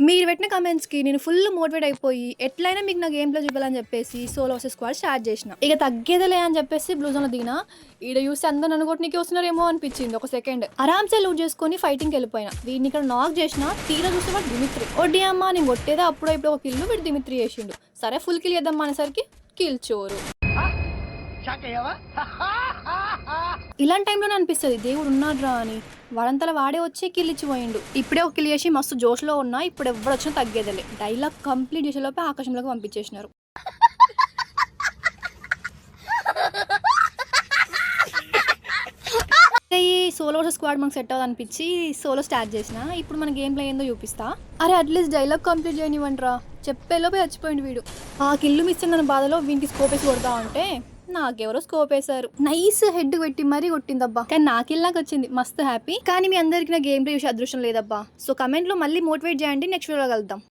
మీరు పెట్టిన కమెంట్స్కి నేను ఫుల్ మోటివేట్ అయిపోయి ఎట్లయినా మీకు నా గేమ్ ప్లే చూపాలని చెప్పేసి సోలో వర్సెస్ స్క్వాడ్ స్టార్ట్ చేసిన. ఇక తగ్గేదలే అని చెప్పేసి బ్లూ జోన్లో దిగిన. ఈడ చూసి అందరూ నన్ను కొట్టనీకి వస్తున్నారేమో అనిపించింది. ఒక సెకండ్ ఆరామ్సే లూట్ చేసుకొని ఫైటింగ్కి వెళ్ళిపోయినా. వీడిని ఇక్కడ నాక్ చేసిన. తీరా చూస్తే వాడు దిమిత్రి. ఒడ్డి అమ్మ నేను కొట్టేదా అప్పుడో ఇప్పుడు ఒక కిల్లు వీడు దిమిత్రి చేసిండు. సరే ఫుల్ కిల్ చేద్దాం అనేసరికి కిల్ చోరు. ఇలాంటి టైంలోనే అనిపిస్తుంది దేవుడు ఉన్నాడ్రా అని. వాడంతలా వాడే వచ్చి కిల్ ఇచ్చిపోయిండు. ఇప్పుడే ఒక కిల్ చేసి మస్తు జోష్లో ఉన్నా. ఇప్పుడు ఎవరు వచ్చినా తగ్గేదలే. డైలాగ్ కంప్లీట్ చేసేలోపే ఆకాశంలోకి పంపించేసినారు. ఈ సోలో వర్సెస్ స్క్వాడ్ మనకు సెట్ అవ్వదు అనిపించి సోలో స్టార్ట్ చేసిన. ఇప్పుడు మన గేమ్ ప్లే ఏందో చూపిస్తా. అరే అట్లీస్ట్ డైలాగ్ కంప్లీట్ చేయనివ్వండిరా. చెప్పేలోపే చచ్చిపోయింది వీడు. ఆ కిల్లు మిస్ అయిందన్న బాధలో వీనికి స్కోప్ వేసి కొడతా ఉంటే నాకెవరో స్కోప్ వేశారు. నైస్ హెడ్ పెట్టి మరీ కొట్టిందబ్బా. కానీ నా కిల్ నాకు వచ్చింది. మస్తు హ్యాపీ. కానీ మీ అందరికి నా గేమ్ ప్లే చూసే అదృష్టం లేదబ్బా. సో కమెంట్లో మళ్ళీ మోటివేట్ చేయండి. నెక్స్ట్ వీడియోలో కలుద్దాం.